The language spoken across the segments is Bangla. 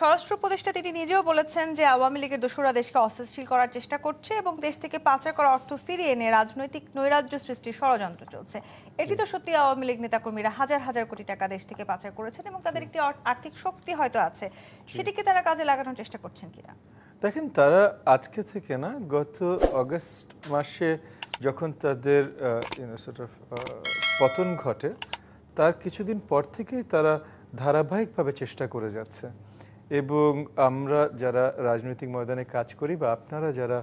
স্বরাষ্ট্র উপদেষ্টা তিনি নিজেও বলেছেন যে আওয়ামী লীগের দোসররা দেশকে অস্থিতিশীল করার চেষ্টা করছে এবং দেশ থেকে পাচার করা অর্থ ফিরিয়ে এনে রাজনৈতিক নৈরাজ্য সৃষ্টির ষড়যন্ত্র চলছে। এটি তো সত্যি আওয়ামী লীগ নেতাকর্মীরা হাজার হাজার কোটি টাকা দেশ থেকে পাচার করেছেন এবং তাদের একটি আর্থিক শক্তি হয়তো আছে, সেটিকে তারা কাজে লাগানোর চেষ্টা করছেন কিনা? দেখেন, তারা আজকে থেকে না, গত অগস্ট মাসে যখন তাদের পতন ঘটে তার কিছুদিন পর থেকেই তারা ধারাবাহিকভাবে চেষ্টা করে যাচ্ছে। এবং আমরা যারা রাজনৈতিক ময়দানে কাজ করি বা আপনারা যারা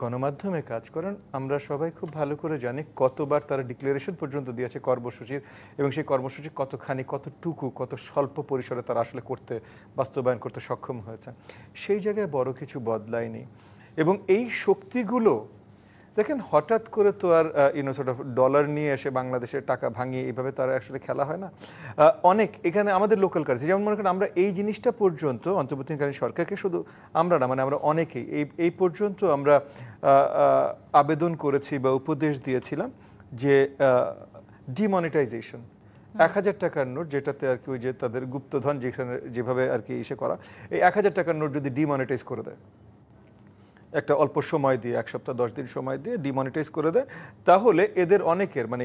গণমাধ্যমে কাজ করেন, আমরা সবাই খুব ভালো করে জানি কতবার তারা ডিক্লারেশন পর্যন্ত দিয়েছে কর্মসূচির, এবং সেই কর্মসূচি কতখানি, কতটুকু, কত স্বল্প পরিসরে তারা আসলে বাস্তবায়ন করতে সক্ষম হয়েছে। সেই জায়গায় বড় কিছু বদলায়নি। এবং এই শক্তিগুলো দেখেন, হঠাৎ করে তো আর ডলার নিয়ে এসে বাংলাদেশের টাকা ভাঙিয়ে এইভাবে তারা আসলে খেলা হয় না। অনেক এখানে আমাদের লোকাল কারেন্সি, যেমন মনে করেন আমরা এই জিনিসটা পর্যন্ত অন্তর্বর্তীকালীন সরকারকে, শুধু আমরা না, মানে আমরা অনেকেই এই পর্যন্ত আমরা আবেদন করেছি বা উপদেশ দিয়েছিলাম যে ডিমনিটাইজেশন, 1000 টাকার নোট, যেটাতে আর কি ওই যে তাদের গুপ্তধন যেভাবে আর কি ইসে করা, এই 1000 টাকার নোট যদি ডিমনিটাইজ করে দেয়, একটা অল্প সময় দিয়ে, 1 সপ্তাহ 10 দিন সময় দিয়ে ডিমনিটাইজ করে দেয়, তাহলে এদের অনেকের মানে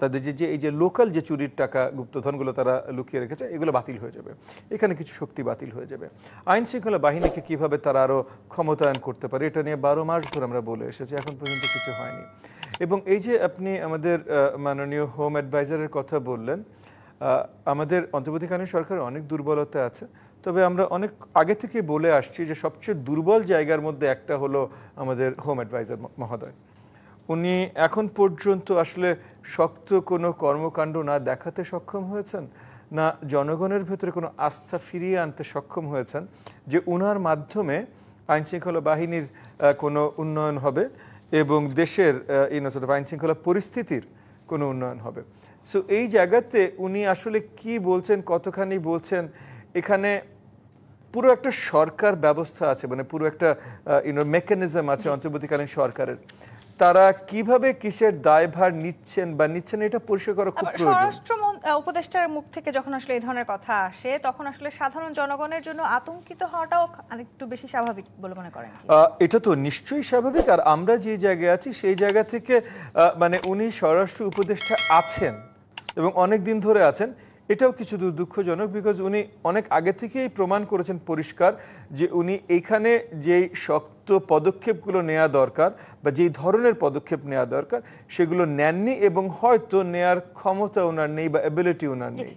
তাদের এই যে লোকাল যে চুরির টাকা, গুপ্তধনগুলো তারা লুকিয়ে রেখেছে, এগুলো বাতিল হয়ে যাবে। এখানে কিছু শক্তি বাতিল হয়ে যাবে। আইন শৃঙ্খলা বাহিনীকে কিভাবে তারা আরো ক্ষমতায়ন করতে পারে, এটা নিয়ে 12 মাস ধরে আমরা বলে এসেছি, এখন পর্যন্ত কিছু হয়নি। এবং এই যে আপনি আমাদের মাননীয় হোম অ্যাডভাইজারের কথা বললেন, আমাদের অন্তর্বর্তীকালীন সরকারের অনেক দুর্বলতা আছে, তবে আমরা অনেক আগে থেকে বলে আসছি যে সবচেয়ে দুর্বল জায়গার মধ্যে একটা হলো আমাদের হোম অ্যাডভাইজার মহোদয়। উনি এখন পর্যন্ত আসলে শক্ত কোনো কর্মকাণ্ড না দেখাতে সক্ষম হয়েছেন, না জনগণের ভেতরে কোনো আস্থা ফিরিয়ে আনতে সক্ষম হয়েছেন যে উনার মাধ্যমে আইন শৃঙ্খলা বাহিনীর কোনো উন্নয়ন হবে এবং দেশের আইন শৃঙ্খলা পরিস্থিতির কোনো উন্নয়ন হবে। সো এই জায়গাতে উনি আসলে কি বলছেন, কতখানি বলছেন, এখানে পুরো একটা সরকার ব্যবস্থা আছে, মানে পুরো একটা মেকানিজম আছে অন্তর্বর্তীকালীন সরকারের। তারা কিভাবে কিসের দায়ভার নিচ্ছেন বা নিচ্ছেন, এটা পরিষ্কার করা খুব প্রয়োজন। স্বরাষ্ট্র উপদেষ্টার মুখ থেকে যখন আসলে এই ধরনের কথা আসে, তখন আসলে সাধারণ জনগণের জন্য আতঙ্কিত হওয়াটাও আরেকটু বেশি স্বাভাবিক বলে মনে করেন? এটা তো নিশ্চয়ই স্বাভাবিক। আর আমরা যে জায়গায় আছি সেই জায়গা থেকে মানে উনি স্বরাষ্ট্র উপদেষ্টা আছেন এবং অনেক দিন ধরে আছেন, এটাও কিছু দুঃখজনক। বিকজ উনি অনেক আগে থেকেই প্রমাণ করেছেন পরিষ্কার যে উনি এইখানে যেই শক্ত পদক্ষেপগুলো নেওয়া দরকার বা যেই ধরনের পদক্ষেপ নেওয়া দরকার সেগুলো নেননি, এবং হয়তো নেয়ার ক্ষমতা ওনার নেই বা অ্যাবিলিটি ওনার নেই।